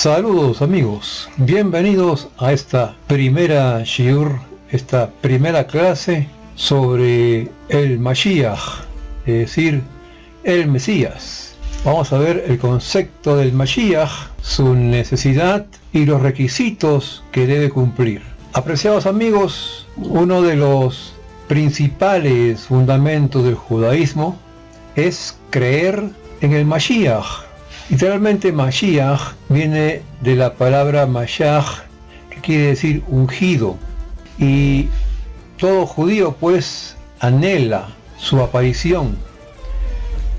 Saludos amigos, bienvenidos a esta primera shiur, esta primera clase sobre el Mashiach, es decir, el Mesías. Vamos a ver el concepto del Mashiach, su necesidad y los requisitos que debe cumplir. Apreciados amigos, uno de los principales fundamentos del judaísmo es creer en el Mashiach. Literalmente Mashiach viene de la palabra Mashiach, que quiere decir ungido, y todo judío pues anhela su aparición.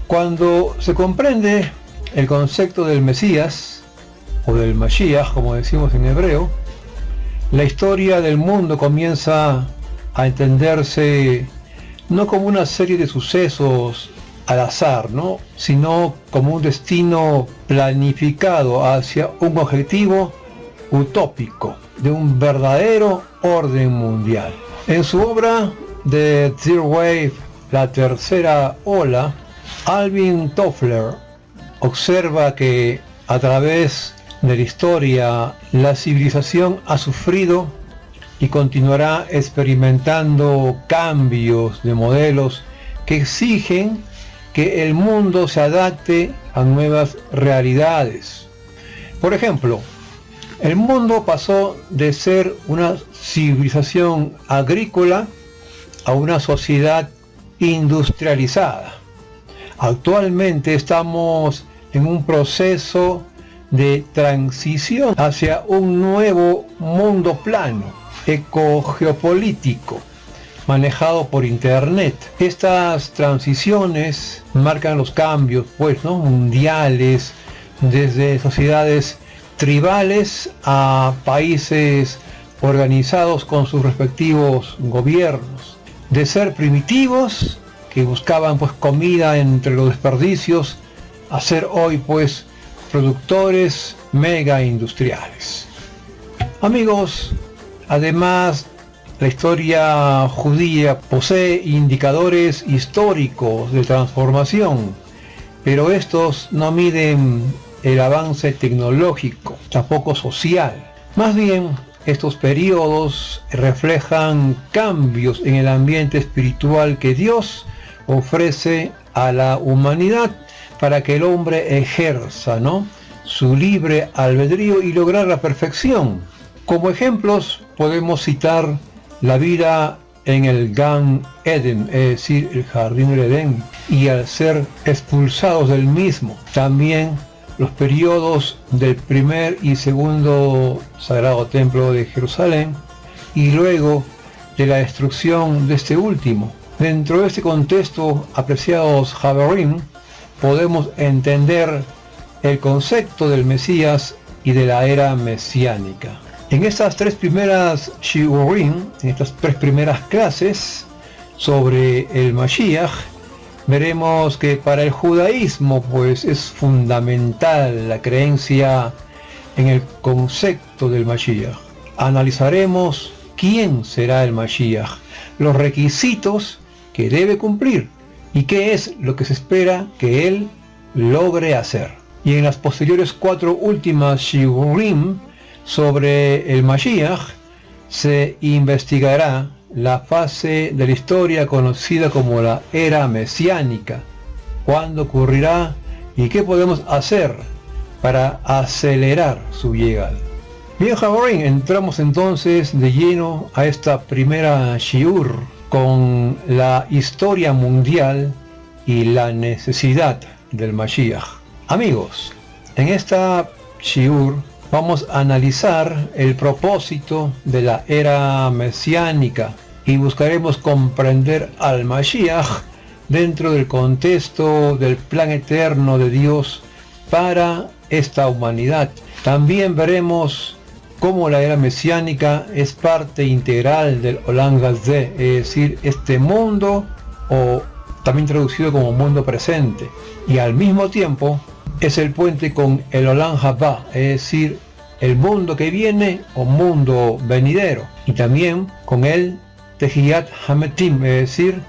Cuando se comprende el concepto del Mesías o del Mashiach, como decimos en hebreo, la historia del mundo comienza a entenderse no como una serie de sucesos al azar, ¿no?, sino como un destino planificado hacia un objetivo utópico de un verdadero orden mundial. En su obra The Third Wave, la tercera ola, Alvin Toffler observa que a través de la historia la civilización ha sufrido y continuará experimentando cambios de modelos que exigen que el mundo se adapte a nuevas realidades. Por ejemplo, el mundo pasó de ser una civilización agrícola a una sociedad industrializada. Actualmente estamos en un proceso de transición hacia un nuevo mundo plano, ecogeopolítico, manejado por internet. Estas transiciones marcan los cambios mundiales, desde sociedades tribales a países organizados con sus respectivos gobiernos, de ser primitivos que buscaban comida entre los desperdicios a ser hoy productores mega industriales. Amigos, además la historia judía posee indicadores históricos de transformación, pero estos no miden el avance tecnológico, tampoco social. Más bien, estos periodos reflejan cambios en el ambiente espiritual que Dios ofrece a la humanidad para que el hombre ejerza, su libre albedrío y lograr la perfección. Como ejemplos podemos citar la vida en el Gan Eden, es decir, el jardín del Edén, y al ser expulsados del mismo. También los periodos del primer y segundo sagrado templo de Jerusalén, y luego de la destrucción de este último. Dentro de este contexto, apreciados Haverim, podemos entender el concepto del Mesías y de la era mesiánica. En estas tres primeras shiurim, en estas tres primeras clases sobre el Mashiach, veremos que para el judaísmo es fundamental la creencia en el concepto del Mashiach. Analizaremos quién será el Mashiach, los requisitos que debe cumplir y qué es lo que se espera que él logre hacer. Y en las posteriores cuatro últimas shiurim sobre el Mashiach se investigará la fase de la historia conocida como la era mesiánica, cuándo ocurrirá y qué podemos hacer para acelerar su llegada. Bien, Javarín, entramos entonces de lleno a esta primera shiur con la historia mundial y la necesidad del Mashiach. Amigos, en esta shiur vamos a analizar el propósito de la era mesiánica y buscaremos comprender al Mashiach dentro del contexto del plan eterno de Dios para esta humanidad. También veremos cómo la era mesiánica es parte integral del Olam Hazé, es decir, este mundo, o también traducido como mundo presente, y al mismo tiempo es el puente con el Olam Haba, es decir, el mundo que viene o mundo venidero, y también con el Tehiyat Hametim, es decir,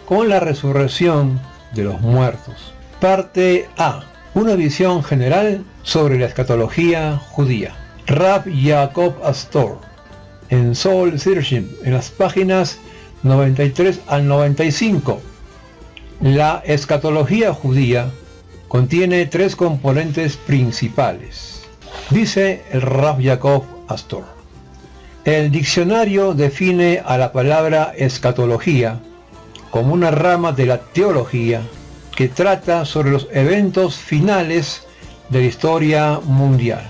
con la resurrección de los muertos. Parte A. Una visión general sobre la escatología judía. Rav Yaakov Astor, en Soul Searching, en las páginas 93 al 95. La escatología judía contiene tres componentes principales. Dice el Rav Yaakov Astor: el diccionario define a la palabra escatología como una rama de la teología que trata sobre los eventos finales de la historia mundial.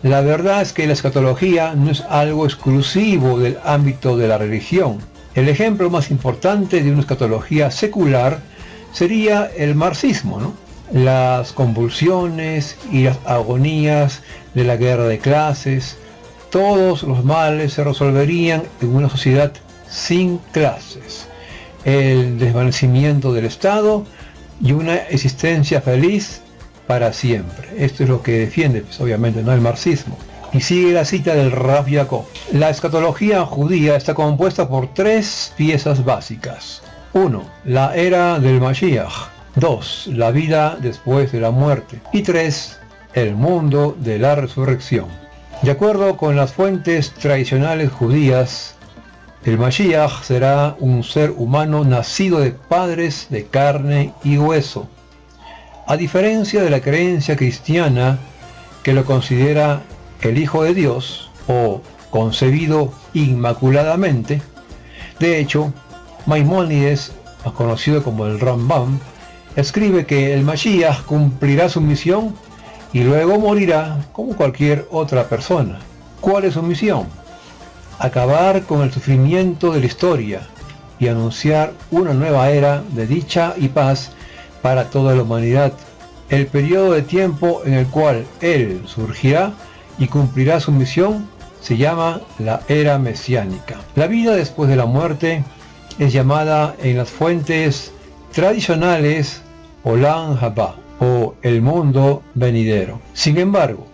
La verdad es que la escatología no es algo exclusivo del ámbito de la religión. El ejemplo más importante de una escatología secular sería el marxismo, ¿no? Las convulsiones y las agonías de la guerra de clases, todos los males se resolverían en una sociedad sin clases, el desvanecimiento del Estado y una existencia feliz para siempre. Esto es lo que defiende, pues, obviamente, no el marxismo. Y sigue la cita del Rav Yaakov. La escatología judía está compuesta por tres piezas básicas. 1. La era del Mashiach. 2. La vida después de la muerte. Y 3. El mundo de la resurrección. De acuerdo con las fuentes tradicionales judías, el Mashiach será un ser humano nacido de padres de carne y hueso. A diferencia de la creencia cristiana que lo considera el Hijo de Dios o concebido inmaculadamente, de hecho, Maimónides, más conocido como el Rambam, escribe que el Mashiach cumplirá su misión y luego morirá como cualquier otra persona. ¿Cuál es su misión? Acabar con el sufrimiento de la historia y anunciar una nueva era de dicha y paz para toda la humanidad. El periodo de tiempo en el cual Él surgirá y cumplirá su misión se llama la era mesiánica. La vida después de la muerte es llamada en las fuentes tradicionales Olam Haba, o el mundo venidero. Sin embargo,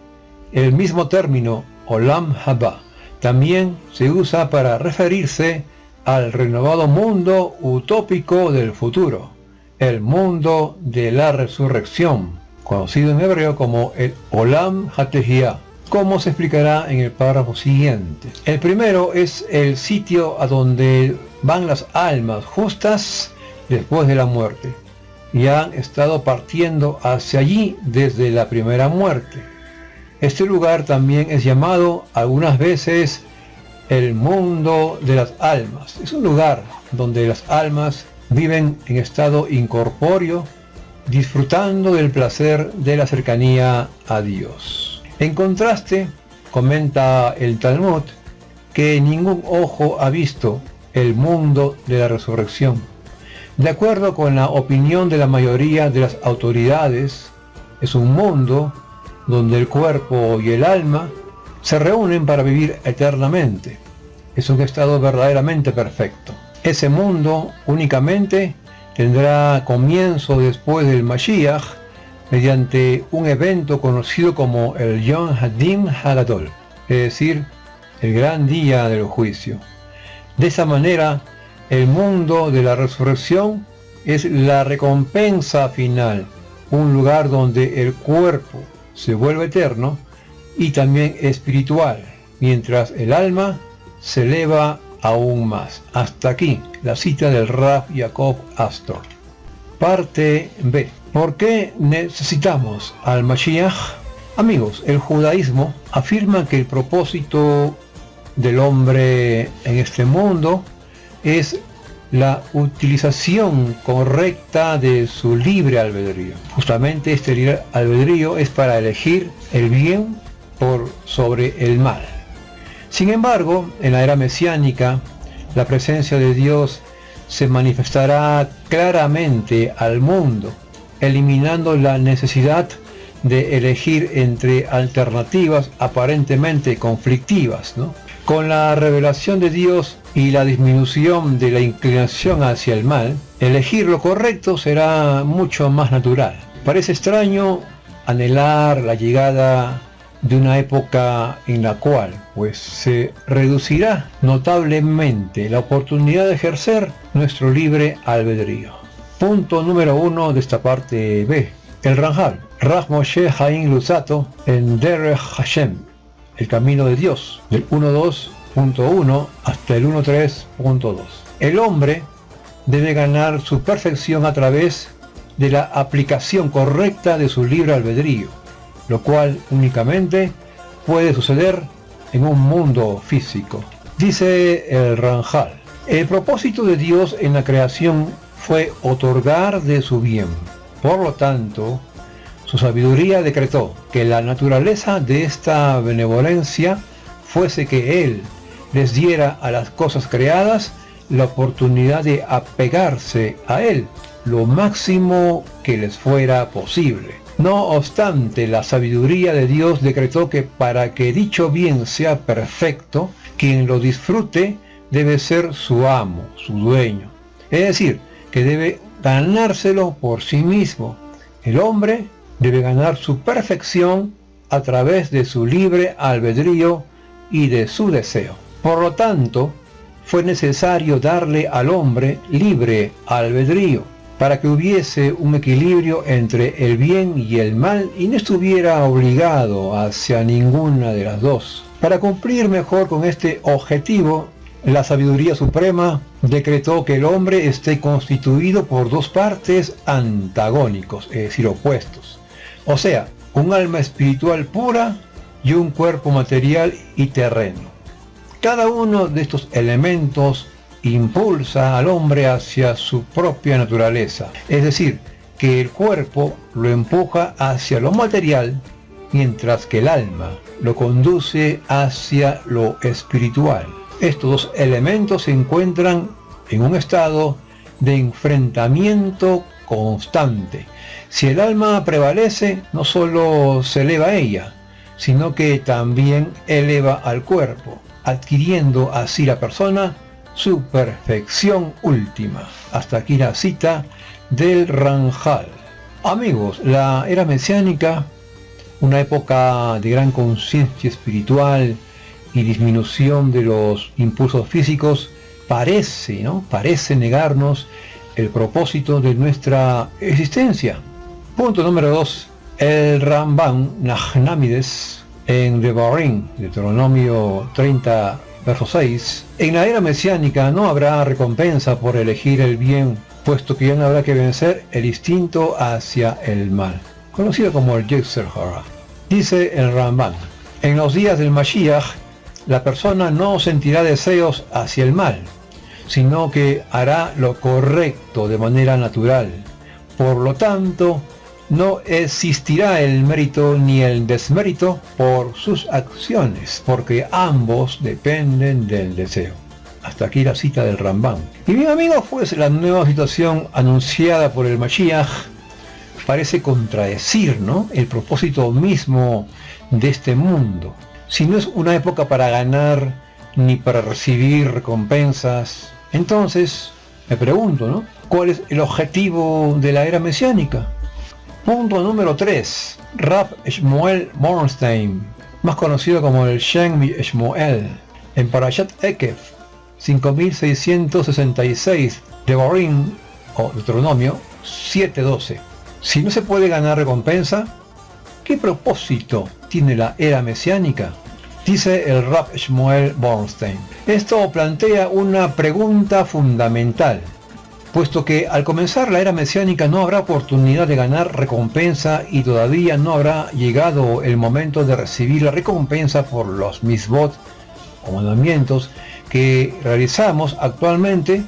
el mismo término Olam Haba también se usa para referirse al renovado mundo utópico del futuro, el mundo de la resurrección, conocido en hebreo como el Olam HaTehiah, como se explicará en el párrafo siguiente. El primero es el sitio a donde van las almas justas después de la muerte, y han estado partiendo hacia allí desde la primera muerte. Este lugar también es llamado algunas veces el mundo de las almas. Es un lugar donde las almas viven en estado incorpóreo, disfrutando del placer de la cercanía a Dios. En contraste, comenta el Talmud, que ningún ojo ha visto el mundo de la resurrección. De acuerdo con la opinión de la mayoría de las autoridades, es un mundo donde el cuerpo y el alma se reúnen para vivir eternamente. Es un estado verdaderamente perfecto. Ese mundo únicamente tendrá comienzo después del Mashiach mediante un evento conocido como el Yom Hadim Hagadol, es decir, el gran día del juicio. De esa manera, el mundo de la resurrección es la recompensa final, un lugar donde el cuerpo se vuelve eterno y también espiritual, mientras el alma se eleva aún más. Hasta aquí la cita del Rav Yaakov Astor. Parte B. ¿Por qué necesitamos al Mashiach? Amigos, el judaísmo afirma que el propósito del hombre en este mundo es la utilización correcta de su libre albedrío. Justamente este libre albedrío es para elegir el bien por sobre el mal. Sin embargo, en la era mesiánica, la presencia de Dios se manifestará claramente al mundo, eliminando la necesidad de elegir entre alternativas aparentemente conflictivas, ¿no? Con la revelación de Dios y la disminución de la inclinación hacia el mal, elegir lo correcto será mucho más natural. Parece extraño anhelar la llegada de una época en la cual se reducirá notablemente la oportunidad de ejercer nuestro libre albedrío. Punto número 1 de esta parte B. El Ramjal, Rav Moshe Haim Luzzatto en Derech Hashem, el camino de Dios, del 1.2.1 hasta el 1.3.2. El hombre debe ganar su perfección a través de la aplicación correcta de su libre albedrío, lo cual únicamente puede suceder en un mundo físico. Dice el Ramjal, el propósito de Dios en la creación fue otorgar de su bien. Por lo tanto, su sabiduría decretó que la naturaleza de esta benevolencia fuese que Él les diera a las cosas creadas la oportunidad de apegarse a Él lo máximo que les fuera posible. No obstante, la sabiduría de Dios decretó que para que dicho bien sea perfecto, quien lo disfrute debe ser su amo, su dueño. Es decir, que debe ganárselo por sí mismo. El hombre debe ganar su perfección a través de su libre albedrío y de su deseo. Por lo tanto, fue necesario darle al hombre libre albedrío para que hubiese un equilibrio entre el bien y el mal y no estuviera obligado hacia ninguna de las dos. Para cumplir mejor con este objetivo, la sabiduría suprema decretó que el hombre esté constituido por dos partes antagónicos, es decir, opuestos. O sea, un alma espiritual pura y un cuerpo material y terreno. Cada uno de estos elementos impulsa al hombre hacia su propia naturaleza, es decir, que el cuerpo lo empuja hacia lo material, mientras que el alma lo conduce hacia lo espiritual. Estos dos elementos se encuentran en un estado de enfrentamiento constante. Si el alma prevalece, no solo se eleva a ella, sino que también eleva al cuerpo, adquiriendo así la persona su perfección última. Hasta aquí la cita del Ramjal. Amigos, la era mesiánica, una época de gran conciencia espiritual y disminución de los impulsos físicos, parece negarnos el propósito de nuestra existencia. Punto número 2. El Ramban Nachmanides en Devarim, Deuteronomio 30, verso 6. En la era mesiánica no habrá recompensa por elegir el bien, puesto que ya no habrá que vencer el instinto hacia el mal, conocido como el Yetzer Hara. Dice el Ramban, en los días del Mashiach, la persona no sentirá deseos hacia el mal, sino que hará lo correcto de manera natural. Por lo tanto, no existirá el mérito ni el desmérito por sus acciones, porque ambos dependen del deseo. Hasta aquí la cita del Ramban. Y bien amigos, pues la nueva situación anunciada por el Mashiach parece contradecir, el propósito mismo de este mundo. Si no es una época para ganar ni para recibir recompensas, entonces me pregunto, ¿cuál es el objetivo de la era mesiánica? Punto número 3. Rav Shmuel Mornstein, más conocido como el Shem Shmuel, en Parashat Ekev 5666, Devarim o Deuteronomio 7:12. Si no se puede ganar recompensa, ¿qué propósito tiene la era mesiánica? Dice el Rav Shmuel Bornstein. Esto plantea una pregunta fundamental, puesto que al comenzar la era mesiánica no habrá oportunidad de ganar recompensa y todavía no habrá llegado el momento de recibir la recompensa por los mitzvot o mandamientos que realizamos actualmente,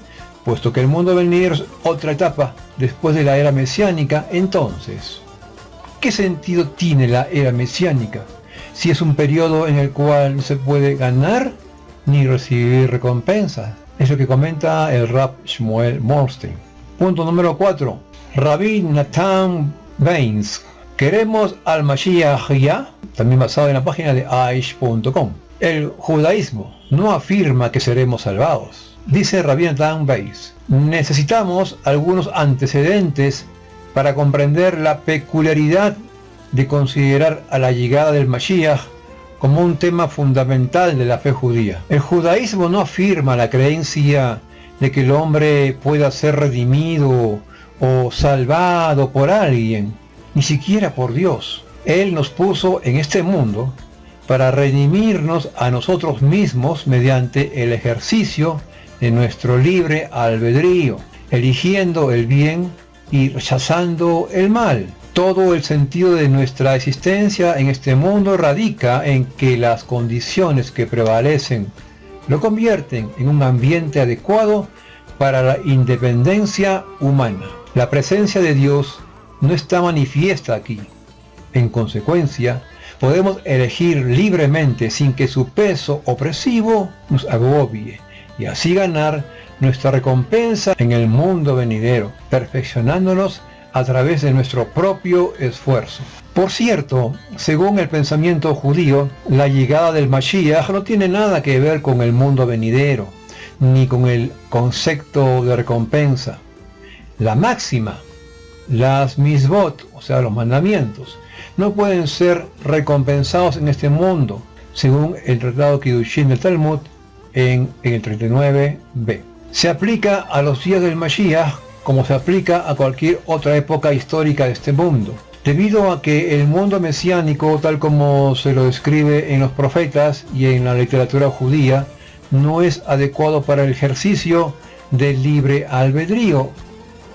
puesto que el mundo venidero es otra etapa después de la era mesiánica. Entonces, ¿qué sentido tiene la era mesiánica si es un periodo en el cual no se puede ganar ni recibir recompensas? Es lo que comenta el Rav Shmuel Mornstein. Punto número 4. Rabbi Nathan Baines. ¿Queremos al Mashiach ya? También basado en la página de aish.com. El judaísmo no afirma que seremos salvados. Dice Rabbi Nathan Baines. Necesitamos algunos antecedentes para comprender la peculiaridad de considerar a la llegada del Mashiach como un tema fundamental de la fe judía. El judaísmo no afirma la creencia de que el hombre pueda ser redimido o salvado por alguien, ni siquiera por Dios. Él nos puso en este mundo para redimirnos a nosotros mismos mediante el ejercicio de nuestro libre albedrío, eligiendo el bien y rechazando el mal. Todo el sentido de nuestra existencia en este mundo radica en que las condiciones que prevalecen lo convierten en un ambiente adecuado para la independencia humana. La presencia de Dios no está manifiesta aquí. En consecuencia, podemos elegir libremente sin que su peso opresivo nos agobie y así ganar nuestra recompensa en el mundo venidero, perfeccionándonos a través de nuestro propio esfuerzo. Por cierto, según el pensamiento judío, la llegada del Mashiach no tiene nada que ver con el mundo venidero, ni con el concepto de recompensa. La máxima, las misbot, o sea, los mandamientos, no pueden ser recompensados en este mundo, según el Tratado Kiddushin del Talmud en el 39b. Se aplica a los días del Mashiach como se aplica a cualquier otra época histórica de este mundo, debido a que el mundo mesiánico, tal como se lo describe en los profetas y en la literatura judía, no es adecuado para el ejercicio del libre albedrío.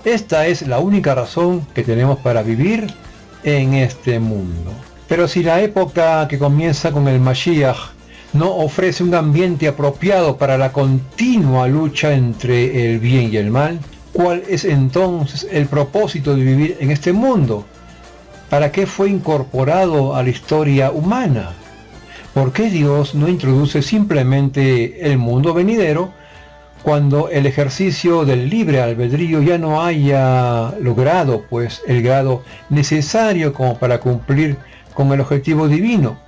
Esta es la única razón que tenemos para vivir en este mundo. Pero si la época que comienza con el Mashiach no ofrece un ambiente apropiado para la continua lucha entre el bien y el mal, ¿cuál es entonces el propósito de vivir en este mundo? ¿Para qué fue incorporado a la historia humana? ¿Por qué Dios no introduce simplemente el mundo venidero cuando el ejercicio del libre albedrío ya no haya logrado pues el grado necesario como para cumplir con el objetivo divino,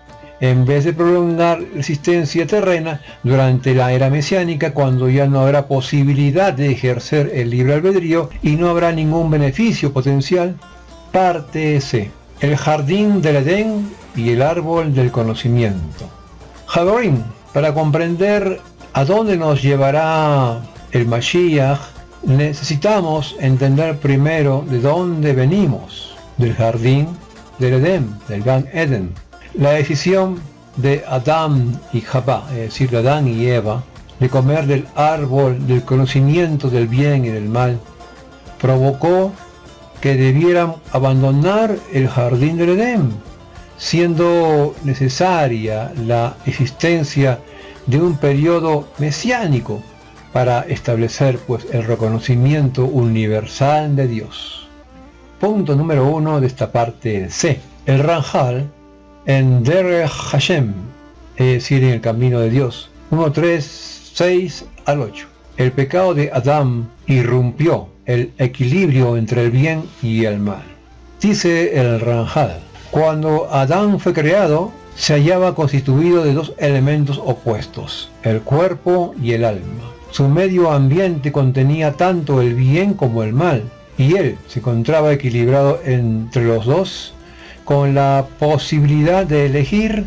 en vez de prolongar la existencia terrena durante la era mesiánica, cuando ya no habrá posibilidad de ejercer el libre albedrío y no habrá ningún beneficio potencial? Parte C. El jardín del Edén y el árbol del conocimiento. Javerim, para comprender a dónde nos llevará el Mashiach, necesitamos entender primero de dónde venimos, del jardín del Edén, del Gan Eden. La decisión de Adán y Jabá, es decir, de Adán y Eva, de comer del árbol del conocimiento del bien y del mal, provocó que debieran abandonar el jardín del Edén, siendo necesaria la existencia de un periodo mesiánico para establecer pues el reconocimiento universal de Dios. Punto número 1 de esta parte C. El Ranjal en Derech Hashem, es decir, en el camino de Dios, 1.3.6 al 8. El pecado de Adán irrumpió el equilibrio entre el bien y el mal. Dice el Ranjal: cuando Adán fue creado, se hallaba constituido de dos elementos opuestos, el cuerpo y el alma. Su medio ambiente contenía tanto el bien como el mal, y él se encontraba equilibrado entre los dos, con la posibilidad de elegir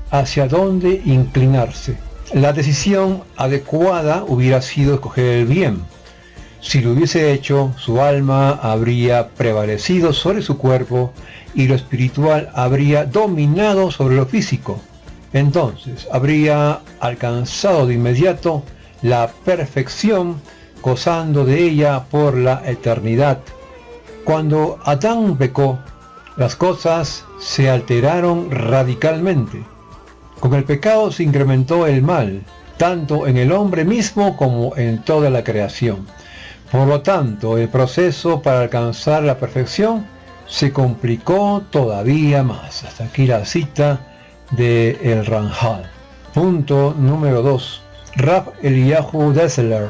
hacia dónde inclinarse. La decisión adecuada hubiera sido escoger el bien. Si lo hubiese hecho, su alma habría prevalecido sobre su cuerpo y lo espiritual habría dominado sobre lo físico. Entonces habría alcanzado de inmediato la perfección, gozando de ella por la eternidad. Cuando Adán pecó, las cosas se alteraron radicalmente. Con el pecado se incrementó el mal, tanto en el hombre mismo como en toda la creación. Por lo tanto, el proceso para alcanzar la perfección se complicó todavía más. Hasta aquí la cita de el Ranjal. Punto número 2. Rav Eliyahu Dessler,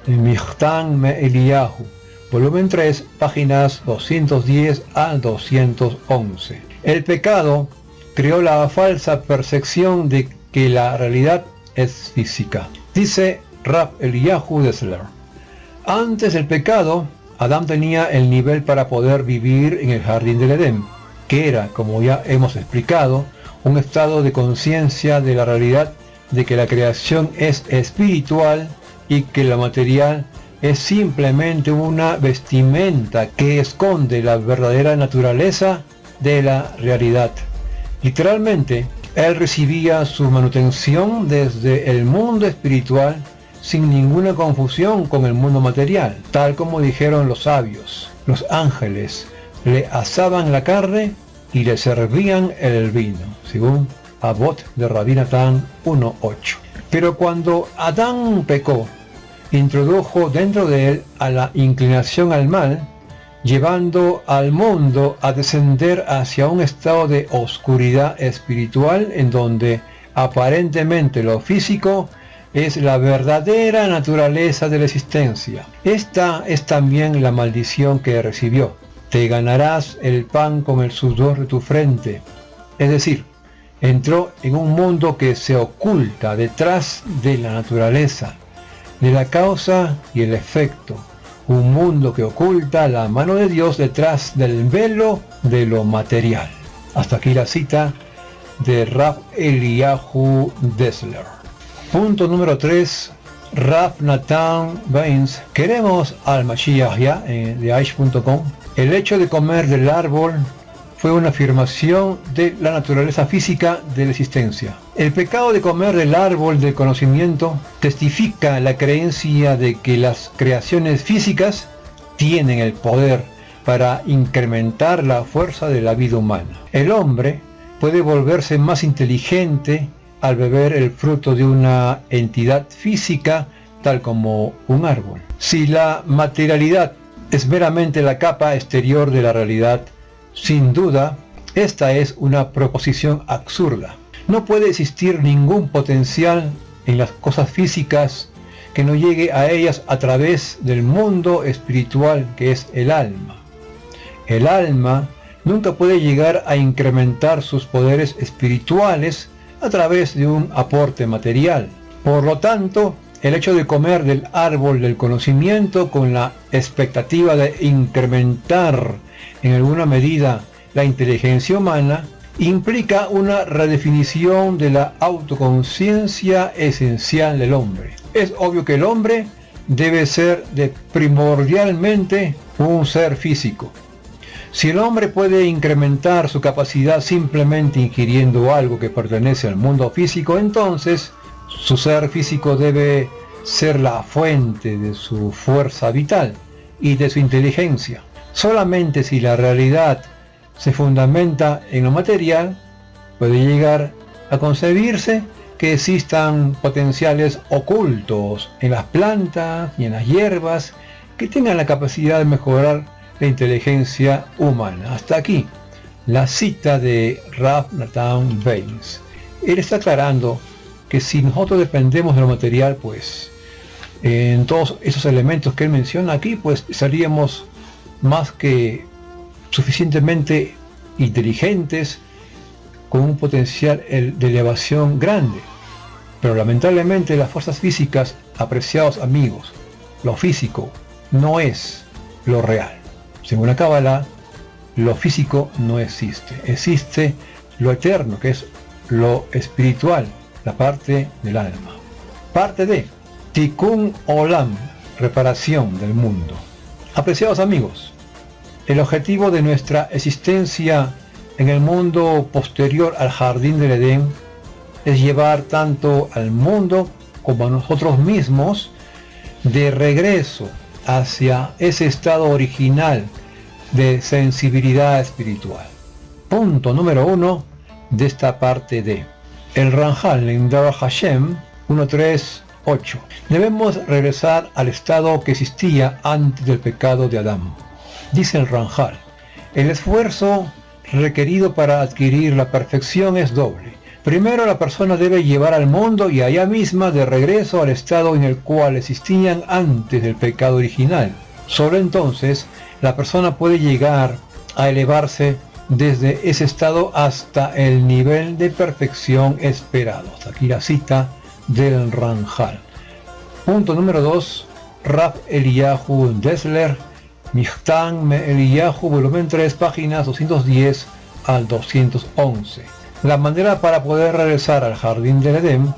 el Michtan Me Eliyahu, volumen 3, páginas 210 a 211. El pecado creó la falsa percepción de que la realidad es física. Dice Rav Eliyahu Dessler: antes del pecado, Adán tenía el nivel para poder vivir en el jardín del Edén, que era, como ya hemos explicado, un estado de conciencia de la realidad de que la creación es espiritual y que lo material es simplemente una vestimenta que esconde la verdadera naturaleza de la realidad. Literalmente, él recibía su manutención desde el mundo espiritual sin ninguna confusión con el mundo material, tal como dijeron los sabios. Los ángeles le asaban la carne y le servían el vino, según Avot de Rabbi Natán 1.8. Pero cuando Adán pecó, introdujo dentro de él a la inclinación al mal, llevando al mundo a descender hacia un estado de oscuridad espiritual en donde aparentemente lo físico es la verdadera naturaleza de la existencia. Esta es también la maldición que recibió. Te ganarás el pan con el sudor de tu frente. Es decir, entró en un mundo que se oculta detrás de la naturaleza, de la causa y el efecto. Un mundo que oculta la mano de Dios detrás del velo de lo material. Hasta aquí la cita de Rav Eliyahu Dessler. Punto número 3. Rav Nathan Baines. Queremos al Mashiach ya, de Aish.com. El hecho de comer del árbol fue una afirmación de la naturaleza física de la existencia. El pecado de comer del árbol del conocimiento testifica la creencia de que las creaciones físicas tienen el poder para incrementar la fuerza de la vida humana. El hombre puede volverse más inteligente al beber el fruto de una entidad física tal como un árbol. Si la materialidad es meramente la capa exterior de la realidad, sin duda, esta es una proposición absurda. No puede existir ningún potencial en las cosas físicas que no llegue a ellas a través del mundo espiritual que es el alma. El alma nunca puede llegar a incrementar sus poderes espirituales a través de un aporte material. Por lo tanto, el hecho de comer del árbol del conocimiento con la expectativa de incrementar en alguna medida la inteligencia humana implica una redefinición de la autoconciencia esencial del hombre. Es obvio que el hombre debe ser primordialmente un ser físico. Si el hombre puede incrementar su capacidad simplemente ingiriendo algo que pertenece al mundo físico, entonces su ser físico debe ser la fuente de su fuerza vital y de su inteligencia. Solamente si la realidad se fundamenta en lo material, puede llegar a concebirse que existan potenciales ocultos en las plantas y en las hierbas que tengan la capacidad de mejorar la inteligencia humana. Hasta aquí la cita de Rav Nathan Baines. Él está aclarando que si nosotros dependemos de lo material, pues en todos esos elementos que él menciona aquí, pues estaríamos más que suficientemente inteligentes, con un potencial de elevación grande. Pero lamentablemente las fuerzas físicas, apreciados amigos, lo físico no es lo real. Según la Cábala, lo físico no existe. Existe lo eterno, que es lo espiritual, la parte del alma. Parte de Tikkun Olam, reparación del mundo. Apreciados amigos, el objetivo de nuestra existencia en el mundo posterior al jardín del Edén es llevar tanto al mundo como a nosotros mismos de regreso hacia ese estado original de sensibilidad espiritual. Punto número 1 de esta parte de el Ramjal en Dvar Hashem 1.3.8. Debemos regresar al estado que existía antes del pecado de Adán. Dice el Ramjal, el esfuerzo requerido para adquirir la perfección es doble. Primero, la persona debe llevar al mundo y allá misma de regreso al estado en el cual existían antes del pecado original. Solo entonces la persona puede llegar a elevarse desde ese estado hasta el nivel de perfección esperado. Hasta aquí la cita del Ramjal. Punto número 2, Rav Eliyahu Dessler, Michtan Me Eliyahu, volumen 3, páginas 210 al 211. La manera para poder regresar al jardín del Edén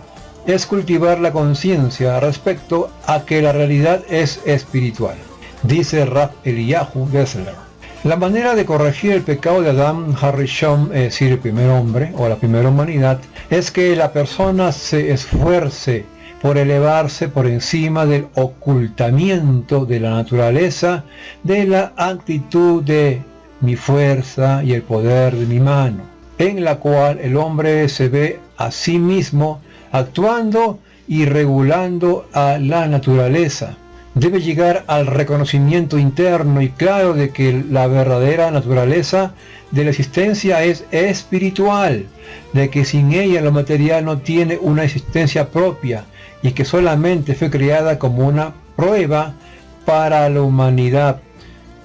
es cultivar la conciencia respecto a que la realidad es espiritual, dice Rav Eliyahu Gessler. La manera de corregir el pecado de Adán Harishon, es decir, el primer hombre o la primera humanidad, es que la persona se esfuerce por elevarse por encima del ocultamiento de la naturaleza, de la actitud de mi fuerza y el poder de mi mano, en la cual el hombre se ve a sí mismo actuando y regulando a la naturaleza. Debe llegar al reconocimiento interno y claro de que la verdadera naturaleza de la existencia es espiritual, de que sin ella lo material no tiene una existencia propia y que solamente fue creada como una prueba para la humanidad.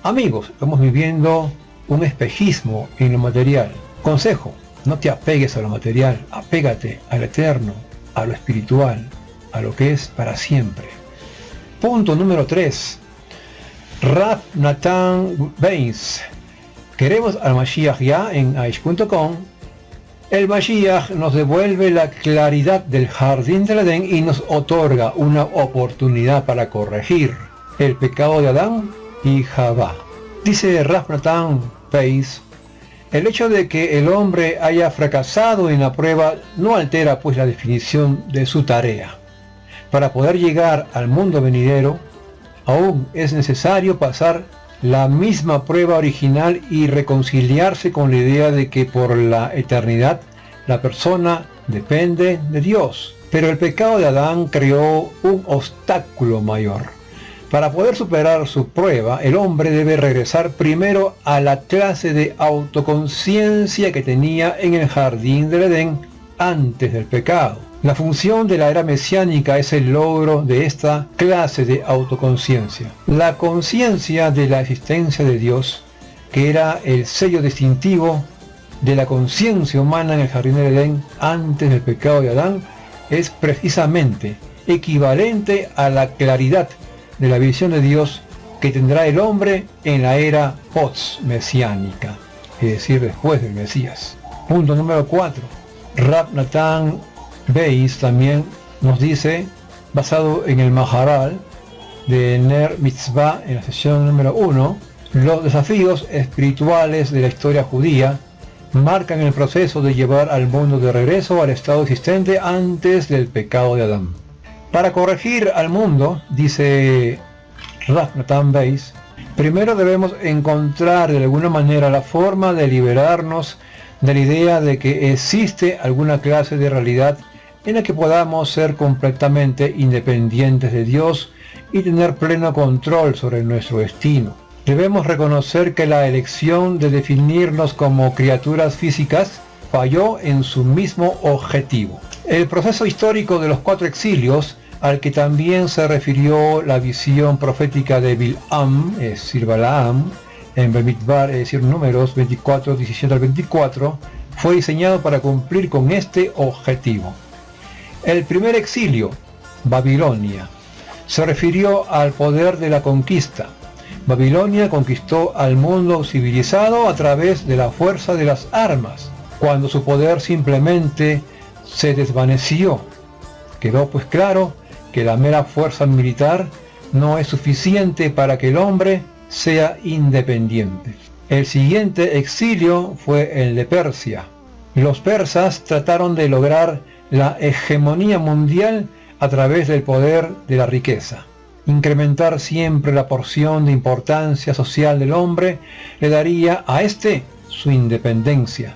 Amigos, estamos viviendo un espejismo en lo material. Consejo: no te apegues a lo material, apégate al eterno, a lo espiritual, a lo que es para siempre. Punto número 3. Rav Nathan Beis. Queremos al Mashiach ya en aish.com. El Mashiach nos devuelve la claridad del jardín del Edén y nos otorga una oportunidad para corregir el pecado de Adán y Javá. Dice Rav Nathan Beis: el hecho de que el hombre haya fracasado en la prueba no altera pues la definición de su tarea. Para poder llegar al mundo venidero, aún es necesario pasar la misma prueba original y reconciliarse con la idea de que por la eternidad la persona depende de Dios. Pero el pecado de Adán creó un obstáculo mayor. Para poder superar su prueba, el hombre debe regresar primero a la clase de autoconciencia que tenía en el jardín del Edén antes del pecado. La función de la era mesiánica es el logro de esta clase de autoconciencia. La conciencia de la existencia de Dios, que era el sello distintivo de la conciencia humana en el jardín del Edén antes del pecado de Adán, es precisamente equivalente a la claridad de la visión de Dios que tendrá el hombre en la era post-mesiánica, es decir, después del Mesías. Punto número 4. Rav Nathan Beis también nos dice, basado en el Maharal de Ner Mitzvah en la sesión número 1, los desafíos espirituales de la historia judía marcan el proceso de llevar al mundo de regreso al estado existente antes del pecado de Adán. Para corregir al mundo, dice Rav Nathan Beis, primero debemos encontrar de alguna manera la forma de liberarnos de la idea de que existe alguna clase de realidad en la que podamos ser completamente independientes de Dios y tener pleno control sobre nuestro destino. Debemos reconocer que la elección de definirnos como criaturas físicas falló en su mismo objetivo. El proceso histórico de los 4 exilios, al que también se refirió la visión profética de Bil'am, es decir, Balaam, en Bamidbar, es decir, números 24, 17 al 24, fue diseñado para cumplir con este objetivo. El primer exilio, Babilonia, se refirió al poder de la conquista. Babilonia conquistó al mundo civilizado a través de la fuerza de las armas, cuando su poder simplemente se desvaneció. Quedó pues claro que la mera fuerza militar no es suficiente para que el hombre sea independiente. El siguiente exilio fue el de Persia. Los persas trataron de lograr la hegemonía mundial a través del poder de la riqueza. Incrementar siempre la porción de importancia social del hombre le daría a éste su independencia.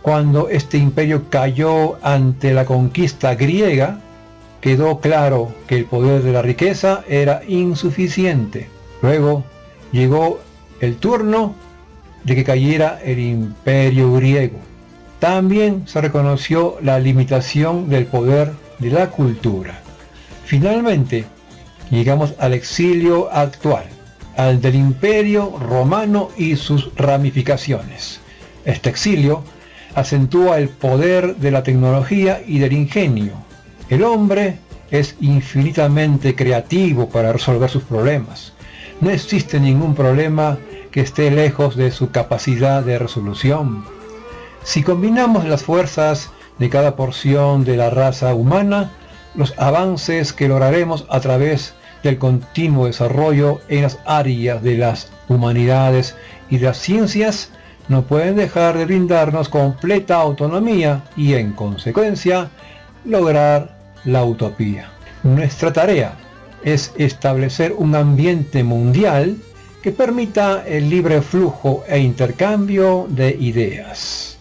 Cuando este imperio cayó ante la conquista griega, quedó claro que el poder de la riqueza era insuficiente. Luego llegó el turno de que cayera el imperio griego. También se reconoció la limitación del poder de la cultura. Finalmente, llegamos al exilio actual, al del imperio romano y sus ramificaciones. Este exilio acentúa el poder de la tecnología y del ingenio. El hombre es infinitamente creativo para resolver sus problemas. No existe ningún problema que esté lejos de su capacidad de resolución. Si combinamos las fuerzas de cada porción de la raza humana, los avances que lograremos a través del continuo desarrollo en las áreas de las humanidades y de las ciencias no pueden dejar de brindarnos completa autonomía y, en consecuencia, lograr la utopía. Nuestra tarea es establecer un ambiente mundial que permita el libre flujo e intercambio de ideas.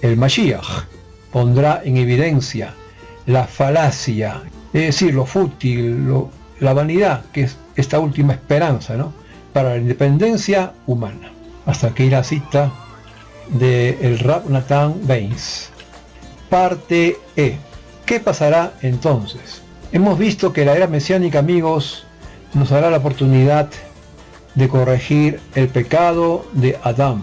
El Mashiach pondrá en evidencia la falacia, es decir, lo fútil, la vanidad, que es esta última esperanza, ¿no?, para la independencia humana. Hasta aquí la cita del Rav Nathan Baines. Parte E. ¿Qué pasará entonces? Hemos visto que la era mesiánica, amigos, nos dará la oportunidad de corregir el pecado de Adán.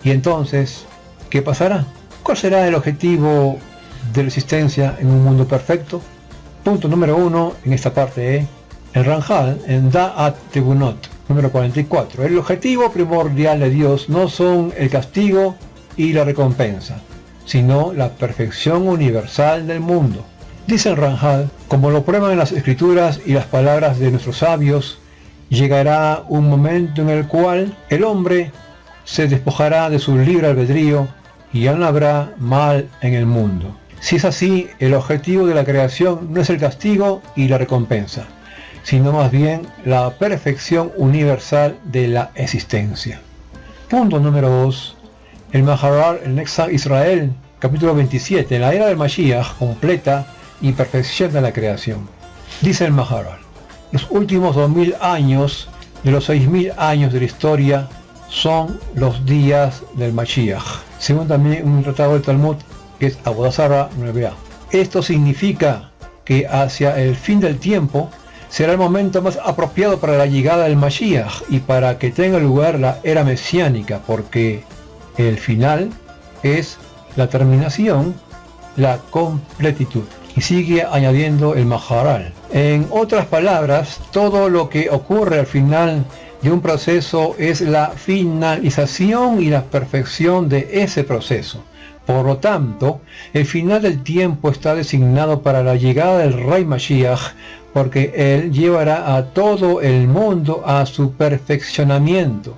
Y entonces, ¿qué pasará? ¿Cuál será el objetivo de la existencia en un mundo perfecto? Punto número 1 en esta parte E. El Ramjal en Da'at Tebunot, número 44. El objetivo primordial de Dios no son el castigo y la recompensa, sino la perfección universal del mundo. Dice el Ramjal, como lo prueban las escrituras y las palabras de nuestros sabios, llegará un momento en el cual el hombre se despojará de su libre albedrío y ya no habrá mal en el mundo. Si es así, el objetivo de la creación no es el castigo y la recompensa, sino más bien la perfección universal de la existencia. Punto número 2. El Maharal, el Netzach Israel, capítulo 27, en la era del Mashiach completa y perfecciona la creación. Dice el Maharal, los últimos 2000 años de los 6000 años de la historia son los días del Mashiach, según también un tratado del Talmud que es Avodah Zarah 9a. Esto significa que hacia el fin del tiempo será el momento más apropiado para la llegada del Mashiach y para que tenga lugar la era mesiánica, porque el final es la terminación, la completitud. Y sigue añadiendo el Maharal. En otras palabras, todo lo que ocurre al final de un proceso es la finalización y la perfección de ese proceso. Por lo tanto, el final del tiempo está designado para la llegada del Rey Mashiach, porque él llevará a todo el mundo a su perfeccionamiento.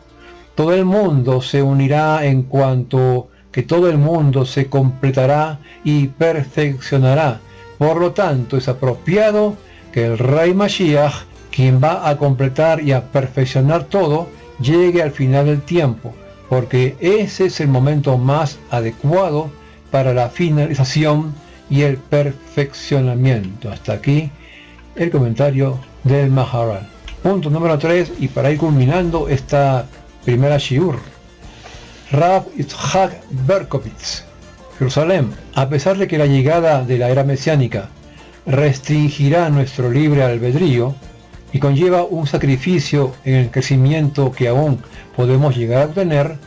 Todo el mundo se unirá en cuanto que todo el mundo se completará y perfeccionará. Por lo tanto, es apropiado que el Rey Mashiach, quien va a completar y a perfeccionar todo, llegue al final del tiempo, porque ese es el momento más adecuado para la finalización y el perfeccionamiento. Hasta aquí el comentario del Maharal. Punto número 3, y para ir culminando esta primera shiur. Rav Yitzhak Berkovitz, Jerusalén. A pesar de que la llegada de la era mesiánica restringirá nuestro libre albedrío y conlleva un sacrificio en el crecimiento que aún podemos llegar a obtener,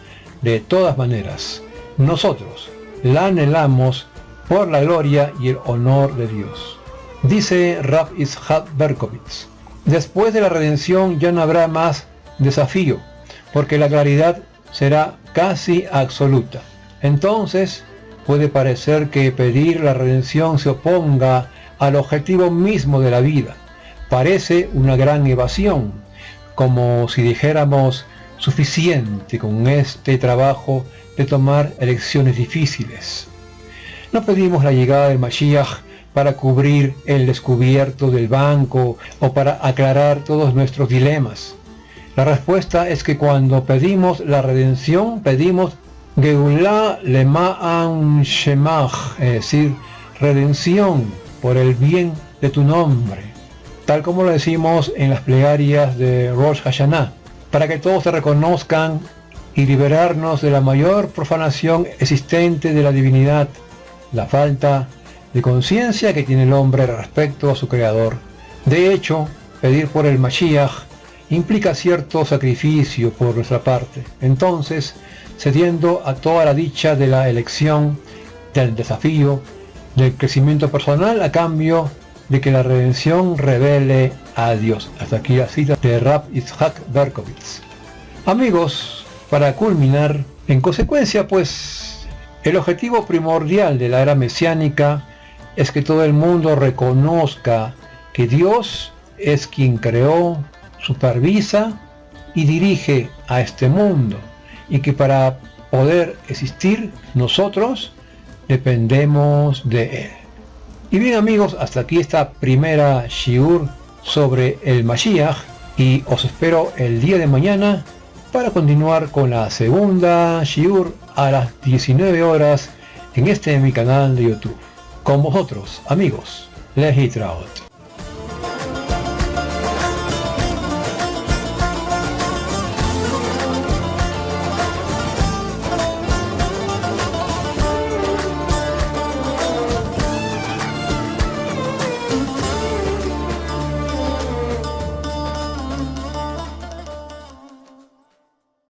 de todas maneras, nosotros la anhelamos por la gloria y el honor de Dios. Dice Rav Yitzhak Berkovitz, después de la redención ya no habrá más desafío, porque la claridad será casi absoluta. Entonces, puede parecer que pedir la redención se oponga al objetivo mismo de la vida. Parece una gran evasión, como si dijéramos suficiente con este trabajo de tomar elecciones difíciles. No pedimos la llegada del Mashiach para cubrir el descubierto del banco o para aclarar todos nuestros dilemas. La respuesta es que cuando pedimos la redención, pedimos Geulah Lema'an Shemach, es decir, redención por el bien de tu nombre, tal como lo decimos en las plegarias de Rosh Hashanah, para que todos te reconozcan y liberarnos de la mayor profanación existente de la divinidad, la falta de conciencia que tiene el hombre respecto a su creador. De hecho, pedir por el Mashiach implica cierto sacrificio por nuestra parte. Entonces, cediendo a toda la dicha de la elección, del desafío, del crecimiento personal a cambio de que la redención revele a Dios. Hasta aquí la cita de Rav Yitzhak Berkovitz. Amigos, para culminar, en consecuencia, pues, el objetivo primordial de la era mesiánica es que todo el mundo reconozca que Dios es quien creó, supervisa y dirige a este mundo, y que para poder existir nosotros dependemos de Él. Y bien amigos, hasta aquí esta primera shiur sobre el Mashiach, y os espero el día de mañana para continuar con la segunda shiur a las 19 horas en mi canal de YouTube. Con vosotros, amigos, Lehitraot.